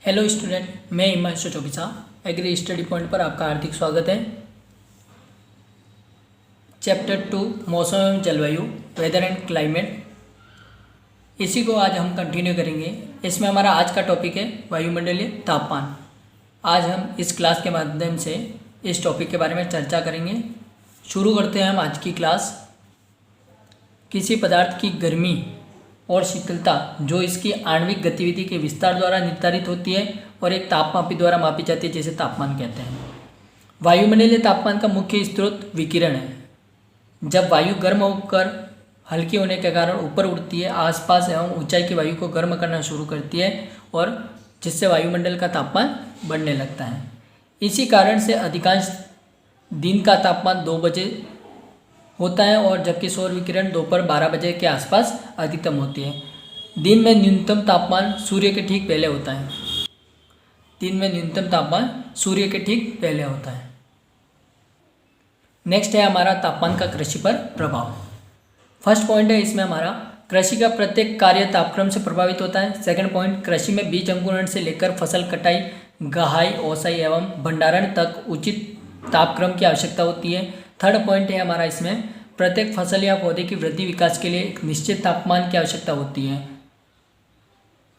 Hello student, मैं Himanshu Chaubisa Agri Study Point पर आपका हार्दिक स्वागत है। चैप्टर 2 मौसम एवं जलवायु वेदर एंड क्लाइमेट, इसी को आज हम कंटिन्यू करेंगे। इसमें हमारा आज का टॉपिक है वायुमंडलीय तापमान। आज हम इस क्लास के माध्यम से इस टॉपिक के बारे में चर्चा करेंगे। शुरू करते हैं हम आज की क्लास। किसी पदार्थ की गर्मी और शीतलता जो इसकी आणविक गतिविधि के विस्तार द्वारा निर्धारित होती है और एक तापमापी द्वारा मापी जाती है, जिसे तापमान कहते हैं। वायुमंडलीय तापमान का मुख्य स्रोत विकिरण है। जब वायु गर्म होकर हल्की होने के कारण ऊपर उड़ती है, आसपास एवं ऊंचाई की वायु को गर्म करना शुरू करती है और जिससे वायुमंडल का तापमान बढ़ने लगता है। इसी कारण से अधिकांश दिन का तापमान 2 बजे होता है और जबकि सौर विकिरण दोपहर 12 बजे के आसपास अधिकतम होती है। दिन में न्यूनतम तापमान सूर्य के ठीक पहले होता है। दिन में न्यूनतम तापमान सूर्य के ठीक पहले होता है। नेक्स्ट है हमारा तापमान का कृषि पर प्रभाव। फर्स्ट पॉइंट है इसमें हमारा कृषि का प्रत्येक कार्य तापक्रम से प्रभावित होता है। सेकंड पॉइंट, कृषि में बीज अंकुरण से लेकर फसल कटाई, गहाई, ओसाई एवं भंडारण तक उचित तापक्रम की आवश्यकता होती है। थर्ड पॉइंट है हमारा इसमें प्रत्येक फसल या पौधे की वृद्धि विकास के लिए एक निश्चित तापमान की आवश्यकता होती है।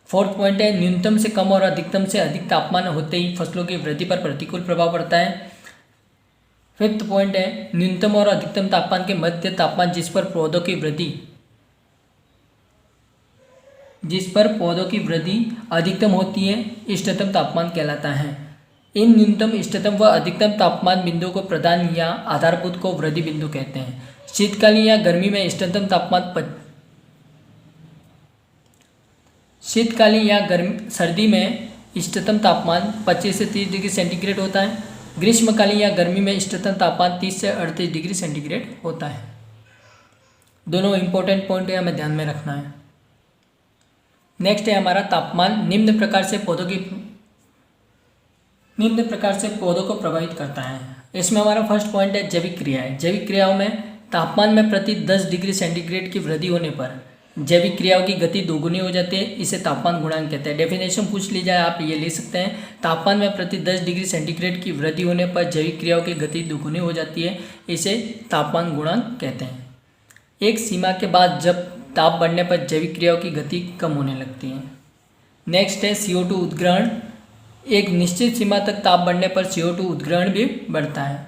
फोर्थ पॉइंट है न्यूनतम से कम और अधिकतम से अधिक तापमान होते ही फसलों की वृद्धि पर प्रतिकूल प्रभाव पड़ता है। फिफ्थ पॉइंट है न्यूनतम और अधिकतम तापमान के मध्य तापमान जिस पर पौधों की वृद्धि अधिकतम होती है इष्टतम तापमान कहलाता है। इन न्यूनतम, इष्टतम व अधिकतम तापमान बिंदुओं को प्रधान या आधारभूत को वृद्धि बिंदु कहते हैं। शीतकालीन या गर्मी में इष्टतम तापमान सर्दी में इष्टतम तापमान 25 से 30 डिग्री सेंटीग्रेड होता है। ग्रीष्मकालीन या गर्मी में इष्टतम तापमान 30 से 38 डिग्री सेंटीग्रेड होता है। दोनों इंपॉर्टेंट पॉइंट है, हमें ध्यान में रखना है। नेक्स्ट है हमारा तापमान निम्न प्रकार से पौधों को प्रभावित करता है। इसमें हमारा फर्स्ट पॉइंट है जैविक क्रियाएं। जैविक क्रियाओं में तापमान में प्रति 10 डिग्री सेंटीग्रेड की वृद्धि होने पर जैविक क्रियाओं की गति दोगुनी हो जाती है। इसे तापमान गुणांक कहते हैं। डेफिनेशन पूछ ली जाए आप ये ले सकते हैं। तापमान में प्रति 10 डिग्री सेंटीग्रेड की वृद्धि होने पर जैविक क्रियाओं की गति दोगुनी हो जाती है। इसे तापमान गुणांक कहते हैं। एक सीमा के बाद जब ताप बढ़ने पर जैविक क्रियाओं की गति कम होने लगती है। नेक्स्ट है CO2 उद्ग्रहण। एक निश्चित सीमा तक ताप बढ़ने पर CO2 उद्ग्रहण भी बढ़ता है।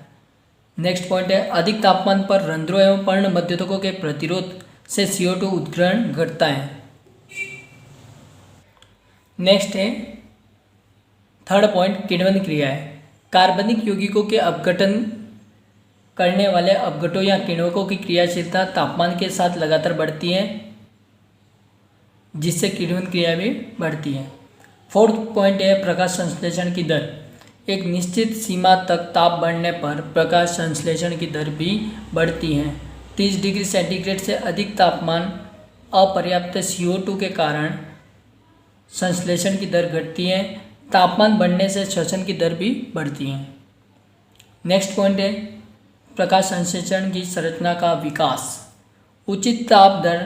नेक्स्ट पॉइंट है अधिक तापमान पर रंध्रों एवं पर्ण मध्यस्थों के प्रतिरोध से CO2 उद्ग्रहण घटता है। नेक्स्ट है थर्ड पॉइंट किण्वन क्रिया है। कार्बनिक यौगिकों के अपघटन करने वाले अपघटकों या किण्वकों की क्रियाशीलता तापमान के साथ लगातार बढ़ती है, जिससे किण्वन क्रिया भी बढ़ती है। फोर्थ पॉइंट है प्रकाश संश्लेषण की दर। एक निश्चित सीमा तक ताप बढ़ने पर प्रकाश संश्लेषण की दर भी बढ़ती है। 30 डिग्री सेंटीग्रेड से अधिक तापमान अपर्याप्त CO2 के कारण संश्लेषण की दर घटती है। तापमान बढ़ने से श्वसन की दर भी बढ़ती है। नेक्स्ट पॉइंट है प्रकाश संश्लेषण की संरचना का विकास। उचित ताप दर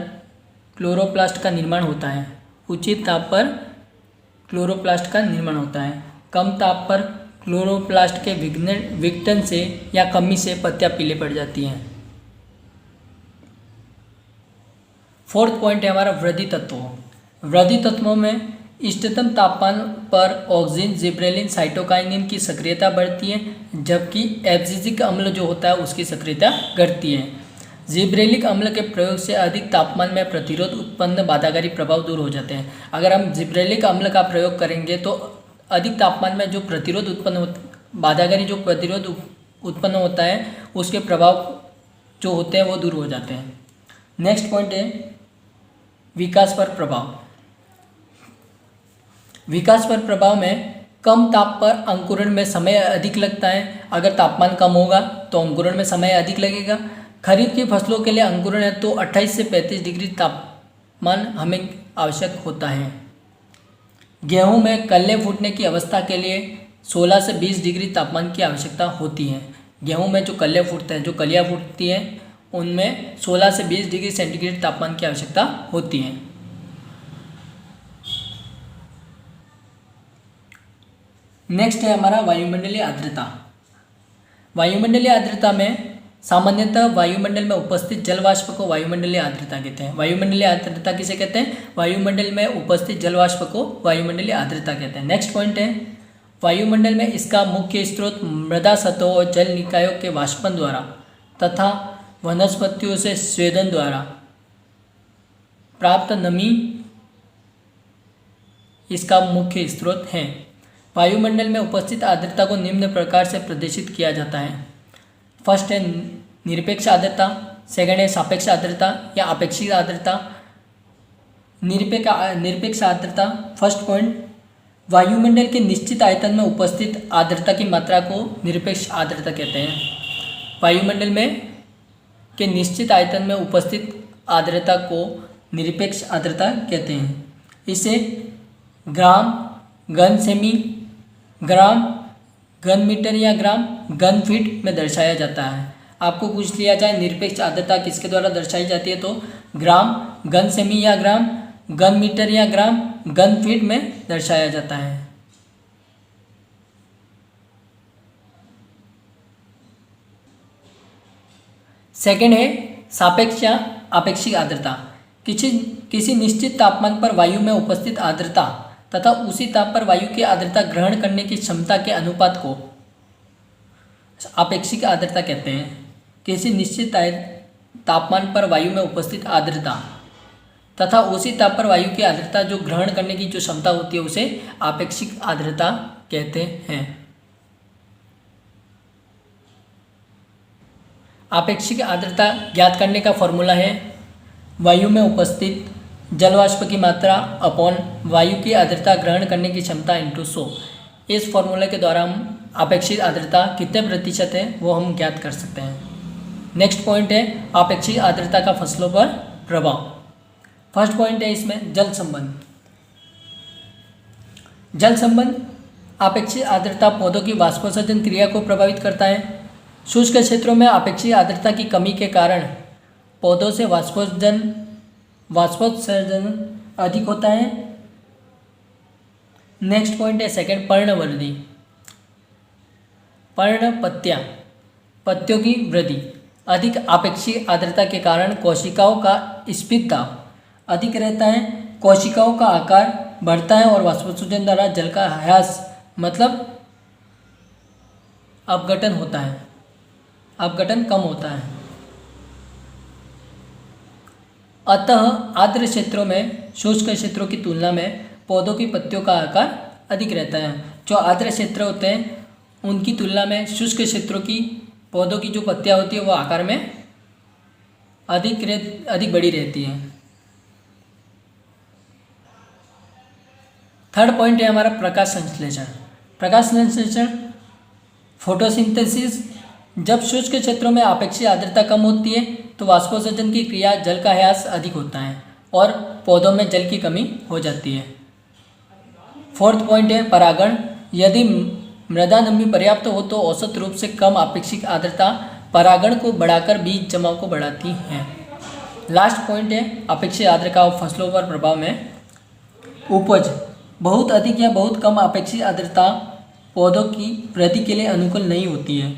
क्लोरोप्लास्ट का निर्माण होता है। उचित ताप पर क्लोरोप्लास्ट का निर्माण होता है। कम ताप पर क्लोरोप्लास्ट के विघटन से या कमी से पत्तियां पीले पड़ जाती हैं। फोर्थ पॉइंट है हमारा वृद्धि तत्वों। वृद्धि तत्वों में इष्टतम तापमान पर ऑक्सीजन, जिब्रेलिन, साइटोकाइनिन की सक्रियता बढ़ती है, जबकि एब्सिसिक अम्ल जो होता है उसकी सक्रियता घटती है। जिब्रेलिक अम्ल के प्रयोग से अधिक तापमान में प्रतिरोध उत्पन्न बाधाकारी प्रभाव दूर हो जाते हैं। अगर हम जिब्रेलिक अम्ल का प्रयोग करेंगे तो अधिक तापमान में जो बाधाकारी प्रतिरोध उत्पन्न होता है उसके प्रभाव जो होते हैं वो दूर हो जाते हैं। नेक्स्ट पॉइंट है विकास पर प्रभाव। विकास पर प्रभाव में कम ताप पर अंकुरण में समय अधिक लगता है। अगर तापमान कम होगा तो अंकुरण में समय अधिक लगेगा। खरीफ की फसलों के लिए अंकुरण है तो 28 से 35 डिग्री तापमान हमें आवश्यक होता है। गेहूं में कल्ले फूटने की अवस्था के लिए 16 से 20 डिग्री तापमान की आवश्यकता होती है। गेहूं में जो कल्ले फूटते हैं, जो कलियां फूटती हैं, उनमें 16 से 20 डिग्री सेंटीग्रेड तापमान की आवश्यकता होती है। नेक्स्ट है हमारा वायुमंडलीय आर्द्रता। वायुमंडलीय आर्द्रता में सामान्यतः वायुमंडल में उपस्थित जल वाष्प को वायुमंडलीय आर्द्रता कहते हैं। वायुमंडलीय आर्द्रता किसे कहते हैं? वायुमंडल में उपस्थित जल वाष्प को वायुमंडलीय आर्द्रता कहते हैं। नेक्स्ट पॉइंट है वायुमंडल में इसका मुख्य स्रोत मृदा सतहों और जल निकायों के वाष्पन द्वारा तथा वनस्पतियों से स्वेदन द्वारा प्राप्त नमी इसका मुख्य स्रोत है। वायुमंडल में उपस्थित आर्द्रता को निम्न प्रकार से प्रदर्शित किया जाता है। फर्स्ट है निरपेक्ष आर्द्रता, सेकंड है सापेक्ष आर्द्रता या आपेक्षिक आर्द्रता। निरपेक्ष आर्द्रता, फर्स्ट पॉइंट, वायुमंडल के निश्चित आयतन में उपस्थित आर्द्रता की मात्रा को निरपेक्ष आर्द्रता कहते हैं। वायुमंडल में के निश्चित आयतन में उपस्थित आर्द्रता को निरपेक्ष आर्द्रता कहते हैं। इसे ग्राम घन सेमी, ग्राम घन मीटर या ग्राम घन फीट में दर्शाया जाता है। आपको पूछ लिया जाए निरपेक्ष आर्द्रता किसके द्वारा दर्शाई जाती है, तो ग्राम घन सेमी या ग्राम घन मीटर या ग्राम घन फीट में दर्शाया जाता है। सेकंड है सापेक्ष या आपेक्षिक आर्द्रता। किसी निश्चित तापमान पर वायु में उपस्थित आर्द्रता तथा उसी ताप पर वायु की आर्द्रता ग्रहण करने की क्षमता के अनुपात को आपेक्षिक आर्द्रता कहते हैं। किसी निश्चित तापमान पर वायु में उपस्थित आर्द्रता तथा उसी ताप पर वायु की आर्द्रता जो ग्रहण करने की जो क्षमता होती है उसे आपेक्षिक आर्द्रता कहते हैं। आपेक्षिक आर्द्रता ज्ञात करने का फॉर्मूला है वायु में उपस्थित जल वाष्प की मात्रा अपॉन वायु की आर्द्रता ग्रहण करने की क्षमता इंटू 100। इस फॉर्मूले के द्वारा हम आपेक्षिक आर्द्रता कितने प्रतिशत है वो हम ज्ञात कर सकते हैं। नेक्स्ट पॉइंट है आपेक्षिक आर्द्रता का फसलों पर प्रभाव। फर्स्ट पॉइंट है इसमें जल संबंध। जल संबंध, आपेक्षिक आर्द्रता पौधों की वाष्पोत्सर्जन क्रिया को प्रभावित करता है। शुष्क क्षेत्रों में आपेक्षिक आर्द्रता की कमी के कारण पौधों से वाष्पोत्सर्जन अधिक होता है। नेक्स्ट पॉइंट है सेकंड, पर्णवृद्धि। पत्तियों की वृद्धि। अधिक आपेक्षिक आर्द्रता के कारण कोशिकाओं का स्फीत दाब अधिक रहता है, कोशिकाओं का आकार बढ़ता है और वाष्पोत्सर्जन द्वारा जल का ह्रास मतलब अपघटन होता है, अपघटन कम होता है। अतः आर्द्र क्षेत्रों में शुष्क क्षेत्रों की तुलना में पौधों की पत्तियों का आकार अधिक रहता है। जो आर्द्र क्षेत्र होते हैं उनकी तुलना में शुष्क क्षेत्रों की पौधों की जो पत्तियां होती है वो आकार में अधिक बड़ी रहती हैं। थर्ड पॉइंट है हमारा प्रकाश संश्लेषण। प्रकाश संश्लेषण, फोटोसिंथेसिस। जब शुष्क क्षेत्रों में आपेक्षिक आर्द्रता कम होती है तो वाष्पोत्सर्जन की क्रिया जल का ह्रास अधिक होता है और पौधों में जल की कमी हो जाती है। फोर्थ पॉइंट है परागण। यदि मृदा नमी पर्याप्त हो तो औसत रूप से कम आपेक्षिक आर्द्रता परागण को बढ़ाकर बीज जमाव को बढ़ाती है। लास्ट पॉइंट है आपेक्षिक आर्द्रता और फसलों पर प्रभाव में उपज। बहुत अधिक या बहुत कम आपेक्षिक आर्द्रता पौधों की वृद्धि के लिए अनुकूल नहीं होती है।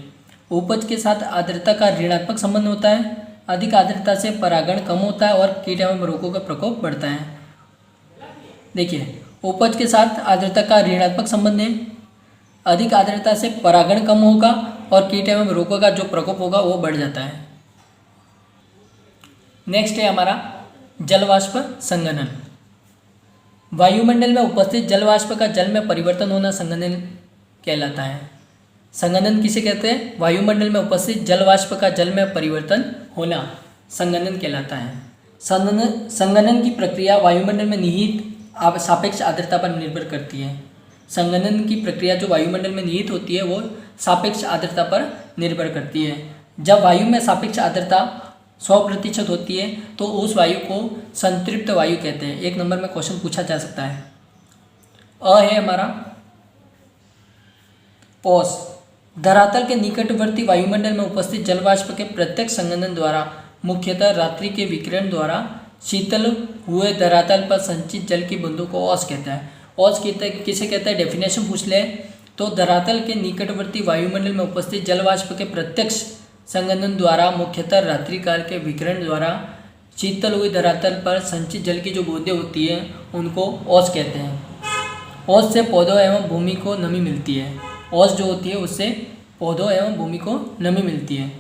उपज के साथ आर्द्रता का ऋणात्मक संबंध होता है। अधिक आर्द्रता से परागण कम होता है और कीट एवं रोगों का प्रकोप बढ़ता है। देखिए, उपज के साथ आर्द्रता का ऋणात्मक संबंध है। अधिक आर्द्रता से परागण कम होगा और कीट एवं रोगों का जो प्रकोप होगा वो बढ़ जाता है। नेक्स्ट है हमारा जलवाष्प संघनन। वायुमंडल में उपस्थित जलवाष्प का जल में परिवर्तन होना संघनन कहलाता है। संघनन किसे कहते हैं? वायुमंडल में उपस्थित जलवाष्प का जल में परिवर्तन होना संघनन कहलाता है। संघनन की प्रक्रिया वायुमंडल में निहित सापेक्ष आर्द्रता पर निर्भर करती है। संघनन की प्रक्रिया जो वायुमंडल में निहित होती है वो सापेक्ष आर्द्रता पर निर्भर करती है। जब वायु में सापेक्ष आर्द्रता 100% होती है तो उस वायु को संतृप्त वायु कहते हैं। 1 नंबर में क्वेश्चन पूछा जा सकता है। है हमारा पॉस। धरातल के निकटवर्ती वायुमंडल में उपस्थित जलवाष्प के प्रत्यक्ष संघनन द्वारा मुख्यतः रात्रि के विकिरण द्वारा शीतल हुए धरातल पर संचित जल की बूंदों को ओस कहता है। ओस किसे कहता है? डेफिनेशन पूछ ले तो धरातल के निकटवर्ती वायुमंडल में उपस्थित जल वाष्प के प्रत्यक्ष संघनन द्वारा मुख्यतः रात्रिकाल के विकिरण द्वारा शीतल हुई धरातल पर संचित जल की जो बूंदें होती हैं उनको ओस कहते हैं। ओस से पौधों एवं भूमि को नमी मिलती है। ओस जो होती है उससे पौधों एवं भूमि को नमी मिलती है।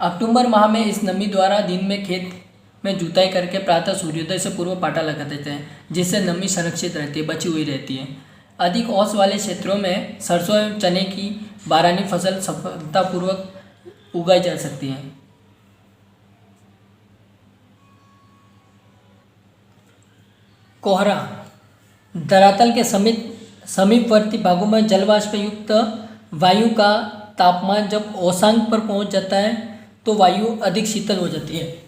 अक्टूबर माह में इस नमी द्वारा दिन में खेत में जुताई करके प्रातः सूर्योदय से पूर्व पाटा लगा देते हैं, जिससे नमी संरक्षित रहती है, बची हुई रहती है। अधिक ओस वाले क्षेत्रों में सरसों एवं चने की बारानी फसल सफलतापूर्वक उगाई जा सकती है। कोहरा धरातल के समीपवर्ती भागों में जलवाष्प युक्त वायु का तापमान जब औसांक पर पहुंच जाता है तो वायु अधिक शीतल हो जाती है,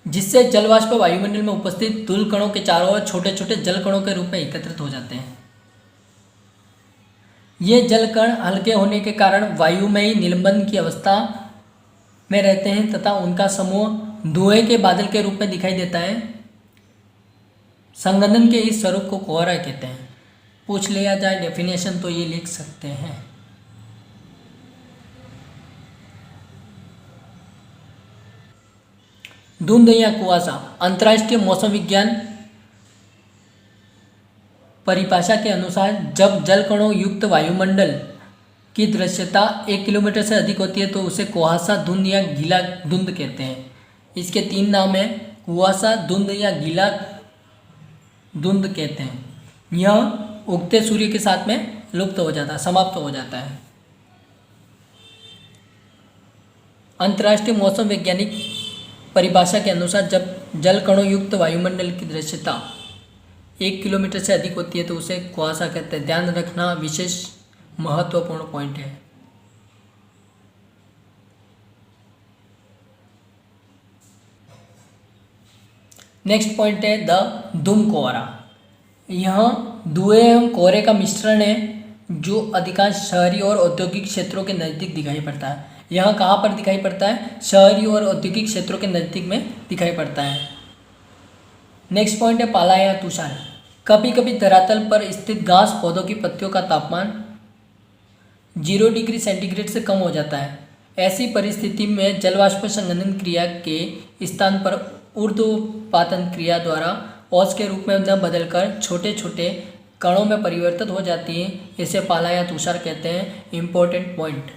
जिससे जलवाष्प वायुमंडल में उपस्थित धूल कणों के चारों ओर छोटे छोटे जल कणों के रूप में एकत्रित हो जाते हैं। ये जल कण हल्के होने के कारण वायु में ही निलंबन की अवस्था में रहते हैं तथा उनका समूह धुएं के बादल के रूप में दिखाई देता है। संघनन के इस स्वरूप को कोहरा कहते हैं। पूछ लिया जाए डेफिनेशन तो ये लिख सकते हैं। धुंध या कुआसा अंतर्राष्ट्रीय मौसम विज्ञान परिभाषा के अनुसार जब जल कणों युक्त वायुमंडल की दृश्यता 1 किलोमीटर से अधिक होती है तो उसे कुहासा धुंध या गीला धुंध कहते हैं। इसके 3 नाम हैं, कुआसा धुंध या गीला धुंध कहते हैं। यह उगते सूर्य के साथ में लुप्त हो जाता है, समाप्त हो जाता है। अंतर्राष्ट्रीय मौसम वैज्ञानिक परिभाषा के अनुसार जब जल कणों युक्त वायुमंडल की दृश्यता 1 किलोमीटर से अधिक होती है तो उसे कुआसा कहते हैं। ध्यान रखना विशेष महत्वपूर्ण पॉइंट है। नेक्स्ट पॉइंट है द धूम कोहरा। यह धुएं एवं कोहरे का मिश्रण है जो अधिकांश शहरी और औद्योगिक क्षेत्रों के नज़दीक दिखाई पड़ता है। यह कहाँ पर दिखाई पड़ता है? शहरी और औद्योगिक क्षेत्रों के नज़दीक में दिखाई पड़ता है। नेक्स्ट पॉइंट है पाला या तुषार। कभी कभी धरातल पर स्थित घास पौधों की पत्तियों का तापमान 0 डिग्री सेंटीग्रेड से कम हो जाता है। ऐसी परिस्थिति में जलवाष्प संघनन क्रिया के स्थान पर ऊर्ध्वपातन क्रिया द्वारा ओस के रूप में न बदलकर छोटे छोटे कणों में परिवर्तित हो जाती है। इसे पाला या तुषार कहते हैं। Important point.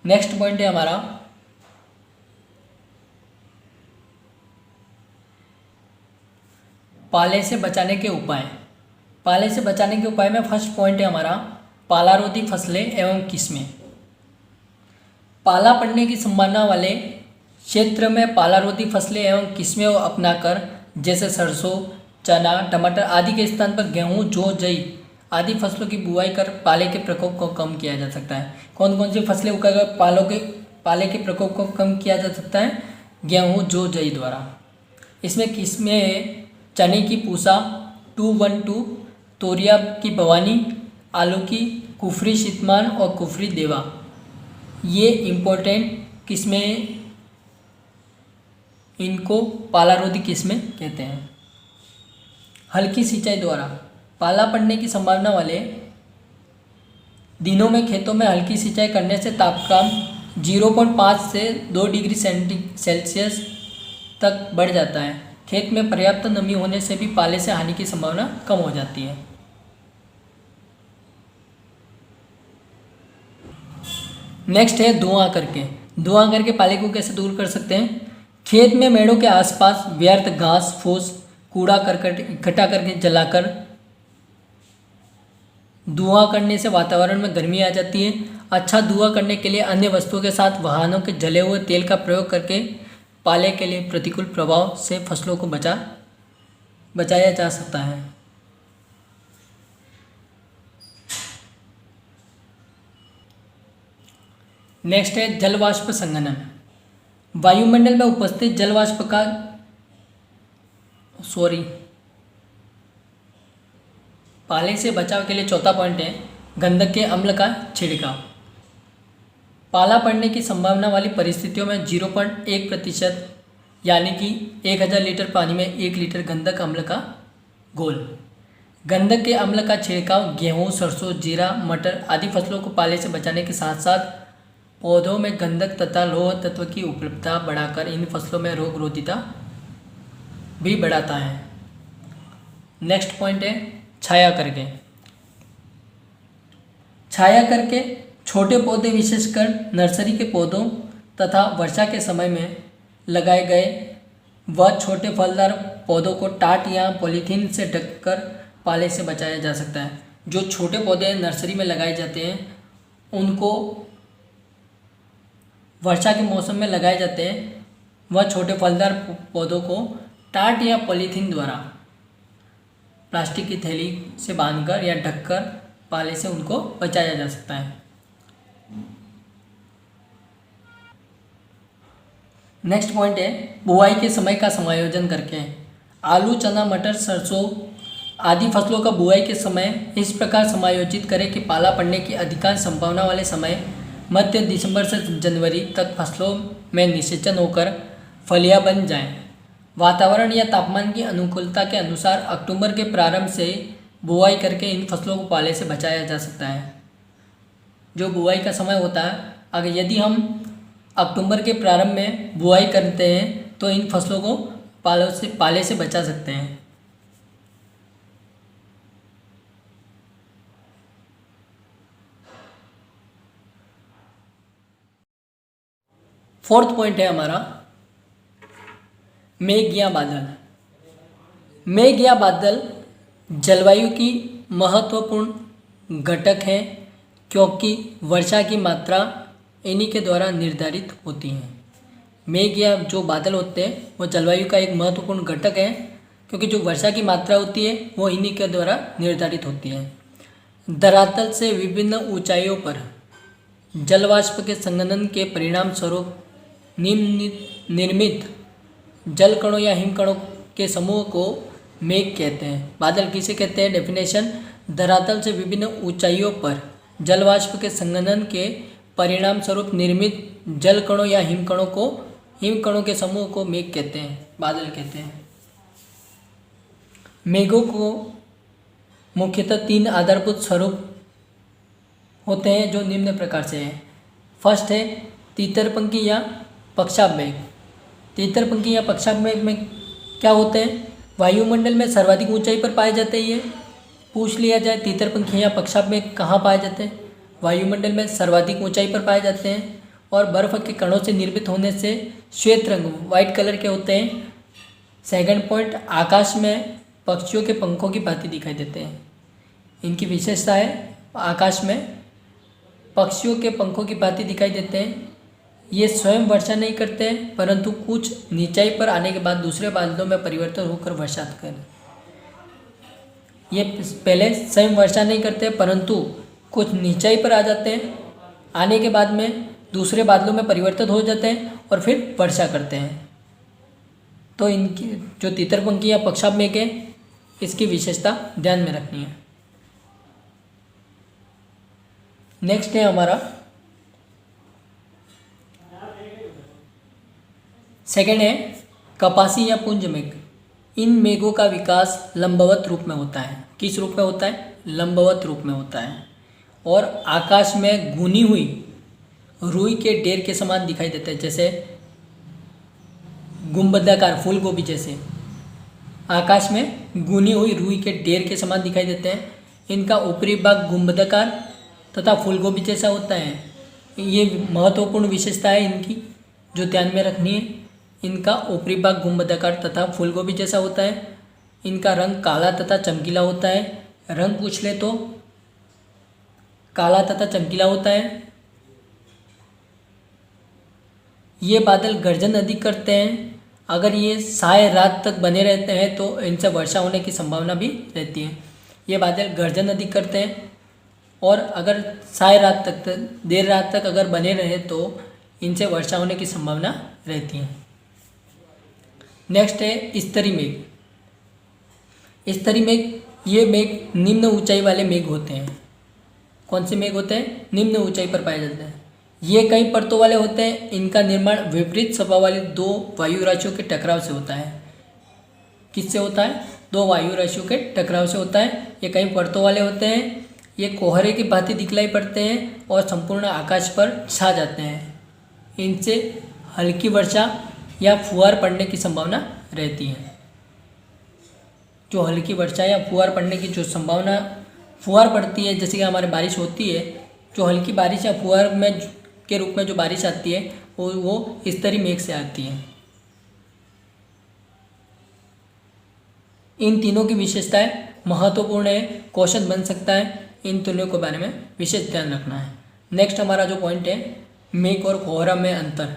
नेक्स्ट पॉइंट है हमारा पाले से बचाने के उपाय। पाले से बचाने के उपाय में फर्स्ट पॉइंट है हमारा पालारोधी फसलें एवं किस्में। पाला पड़ने की संभावना वाले क्षेत्र में पालारोधी फसलें एवं किस्में अपनाकर जैसे सरसों, चना, टमाटर आदि के स्थान पर गेहूं, जौ, जई आदि फसलों की बुआई कर पाले के प्रकोप को कम किया जा सकता है। कौन कौन सी फसलें उगाकर पाले के प्रकोप को कम किया जा सकता है? गेहूं, जौ, जई द्वारा। इसमें किस्में चने की पूसा 212, तोरिया की भवानी, आलू की कुफरी शीतमान और कुफरी देवा। ये इम्पोर्टेंट किस्में, इनको पालारोधी किस्में कहते हैं। हल्की सिंचाई द्वारा पाला पड़ने की संभावना वाले दिनों में खेतों में हल्की सिंचाई करने से तापमान 0.5 से 2 डिग्री सेल्सियस तक बढ़ जाता है। खेत में पर्याप्त नमी होने से भी पाले से हानि की संभावना कम हो जाती है। नेक्स्ट है धुआं करके। धुआं करके पाले को कैसे दूर कर सकते हैं? खेत में मेड़ों के आसपास व्यर्थ घास फूस कूड़ा करकट इकट्ठा करके जलाकर धुआं करने से वातावरण में गर्मी आ जाती है। अच्छा धुआं करने के लिए अन्य वस्तुओं के साथ वाहनों के जले हुए तेल का प्रयोग करके पाले के लिए प्रतिकूल प्रभाव से फसलों को बचाया जा सकता है। नेक्स्ट है जलवाष्प संघनन। वायुमंडल में उपस्थित जलवाष्प का पाले से बचाव के लिए चौथा पॉइंट है गंधक के अम्ल का छिड़काव। पाला पड़ने की संभावना वाली परिस्थितियों में 0.1% यानी कि 1000 लीटर पानी में 1 लीटर गंधक अम्ल का घोल। गंधक के अम्ल का छिड़काव गेहूँ, सरसों, जीरा, मटर आदि फसलों को पाले से बचाने के साथ साथ पौधों में गंधक तथा लौह तत्व की उपलब्धता बढ़ाकर इन फसलों में रोगरोधिता भी बढ़ाता है। नेक्स्ट पॉइंट है छाया करके। छाया करके छोटे पौधे विशेषकर नर्सरी के पौधों तथा वर्षा के समय में लगाए गए व छोटे फलदार पौधों को टाट या पॉलीथीन से ढककर पाले से बचाया जा सकता है। जो छोटे पौधे नर्सरी में लगाए जाते हैं उनको वर्षा के मौसम में लगाए जाते हैं, वह छोटे फलदार पौधों को टाट या पॉलीथीन द्वारा प्लास्टिक की थैली से बांधकर या ढककर पाले से उनको बचाया जा सकता है। नेक्स्ट पॉइंट है बुआई के समय का समायोजन करके। आलू, चना, मटर, सरसों आदि फसलों का बुआई के समय इस प्रकार समायोजित करें कि पाला पड़ने की अधिकांश संभावना वाले समय मध्य दिसंबर से जनवरी तक फसलों में निषेचन होकर फलियां बन जाएं। वातावरण या तापमान की अनुकूलता के अनुसार अक्टूबर के प्रारंभ से बुआई करके इन फसलों को पाले से बचाया जा सकता है। जो बुआई का समय होता है, अगर यदि हम अक्टूबर के प्रारंभ में बुआई करते हैं तो इन फसलों को पाले से बचा सकते हैं। फोर्थ पॉइंट है हमारा मेघ या बादल। मेघ या बादल जलवायु की महत्वपूर्ण घटक है क्योंकि वर्षा की मात्रा इन्हीं के द्वारा निर्धारित होती है। मेघ या जो बादल होते हैं वो जलवायु का एक महत्वपूर्ण घटक है क्योंकि जो वर्षा की मात्रा होती है वो इन्हीं के द्वारा निर्धारित होती है। धरातल से विभिन्न ऊंचाइयों पर जलवाष्प के संघनन के परिणाम स्वरूप निर्मित जल कणों या हिमकणों के समूह को मेघ कहते हैं। बादल किसे कहते हैं? डेफिनेशन, धरातल से विभिन्न ऊंचाइयों पर जलवाष्प के संघनन के परिणाम स्वरूप निर्मित जल कणों या हिमकणों के समूह को मेघ कहते हैं, बादल कहते हैं। मेघों को मुख्यतः 3 आधारभूत स्वरूप होते हैं जो निम्न प्रकार से हैं। फर्स्ट है तीतरपंखी या पक्षाभ मेघ। तीतरपंखी या पक्षाभ मेघ में क्या होते हैं? वायुमंडल में सर्वाधिक ऊंचाई पर पाए जाते हैं। ये पूछ लिया जाए तीतरपंखी या पक्षाभ मेघ कहाँ पाए जाते हैं? वायुमंडल में सर्वाधिक ऊंचाई पर पाए जाते हैं और बर्फ के कणों से निर्मित होने से श्वेत रंग वाइट कलर के होते हैं। सेकंड पॉइंट, आकाश में पक्षियों के पंखों की भांति दिखाई देते हैं। इनकी विशेषता है आकाश में पक्षियों के पंखों की भांति दिखाई देते हैं। ये स्वयं वर्षा नहीं करते हैं परंतु कुछ नीचाई पर आने के बाद दूसरे बादलों में परिवर्तन होकर वर्षा करें। ये पहले स्वयं वर्षा नहीं करते परंतु कुछ नीचाई पर आ जाते हैं, आने के बाद में दूसरे बादलों में परिवर्तित हो जाते हैं और फिर वर्षा करते हैं। तो इनकी जो तीतरपंखी या पक्षाभ मेघ है इसकी विशेषता ध्यान में रखनी है। नेक्स्ट है हमारा सेकेंड है कपासी या पुंज मेघ। इन मेघों का विकास लंबवत रूप में होता है। किस रूप में होता है? लंबवत रूप में होता है और आकाश में गुनी हुई रुई के ढेर के समान दिखाई देते हैं, जैसे गुंबदाकार फूल गोभी जैसे आकाश में गुनी हुई रुई के ढेर के समान दिखाई देते हैं। इनका ऊपरी भाग गुंबदाकार तथा फूल गोभी जैसा होता है। ये महत्वपूर्ण विशेषता है इनकी जो ध्यान में रखनी है। इनका ऊपरी भाग गुंबदाकार तथा फूल गोभी जैसा होता है। इनका रंग काला तथा चमकीला होता है। रंग पूछ ले तो काला तथा चमकीला होता है। ये बादल गर्जन अधिक करते हैं। अगर ये साय रात तक बने रहते हैं तो इनसे वर्षा होने की संभावना भी रहती है। ये बादल गर्जन अधिक करते हैं और अगर साय रात तक देर रात तक अगर बने रहे तो इनसे वर्षा होने की संभावना रहती है। नेक्स्ट है स्तरी मेघ। स्तरी मेघ, ये मेघ निम्न ऊंचाई वाले मेघ होते हैं। कौन से मेघ होते हैं? निम्न ऊंचाई पर पाए जाते हैं। ये कई परतों वाले होते हैं। इनका निर्माण विपरीत स्वभाव वाली दो वायु राशियों के टकराव से होता है। किससे होता है? दो वायु राशियों के टकराव से होता है। ये कई परतों वाले होते हैं। ये कोहरे की भांति दिखलाई पड़ते हैं और संपूर्ण आकाश पर छा जाते हैं। इनसे हल्की वर्षा या फुहार पड़ने की संभावना रहती है। जो हल्की वर्षा या फुहार पड़ने की जो संभावना फुहार पड़ती है, जैसे कि हमारे बारिश होती है, जो हल्की बारिश या फुहार में के रूप में जो बारिश आती है वो स्तरी मेघ से आती है। इन तीनों की विशेषताएं महत्वपूर्ण है, क्वेश्चन बन सकता है। इन तीनों के बारे में विशेष ध्यान रखना है। नेक्स्ट हमारा जो पॉइंट है, मेघ और कोहरा में अंतर।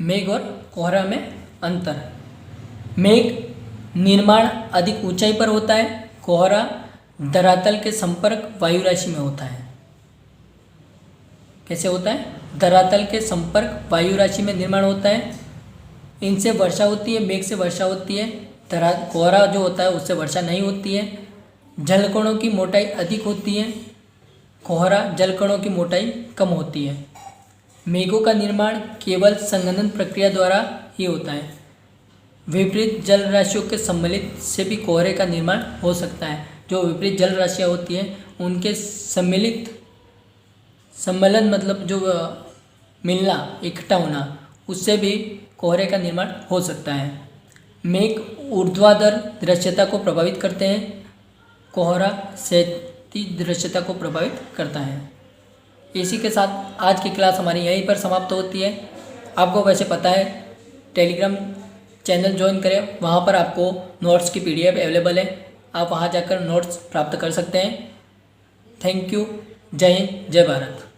मेघ और कोहरा में अंतर। मेघ निर्माण अधिक ऊंचाई पर होता है। कोहरा धरातल के संपर्क वायु राशि में होता है। कैसे होता है? धरातल के संपर्क वायु राशि में निर्माण होता है। इनसे वर्षा होती है, मेघ से वर्षा होती है। कोहरा जो होता है उससे वर्षा नहीं होती है। जलकणों की मोटाई अधिक होती है, कोहरा जलकणों की मोटाई कम होती है। मेघों का निर्माण केवल संघनन प्रक्रिया द्वारा ही होता है। विपरीत जल राशियों के सम्मिलित से भी कोहरे का निर्माण हो सकता है। जो विपरीत जल राशियाँ होती हैं उनके सम्मेलन मतलब जो मिलना, इकट्ठा होना, उससे भी कोहरे का निर्माण हो सकता है। मेघ ऊर्ध्वाधर दृश्यता को प्रभावित करते हैं। कोहरा क्षैतिज दृश्यता को प्रभावित करता है। इसी के साथ आज की क्लास हमारी यहीं पर समाप्त होती है। आपको वैसे पता है, टेलीग्राम चैनल ज्वाइन करें, वहाँ पर आपको नोट्स की PDF अवेलेबल है। आप वहाँ जाकर नोट्स प्राप्त कर सकते हैं। Thank you. जय हिंद, जय भारत।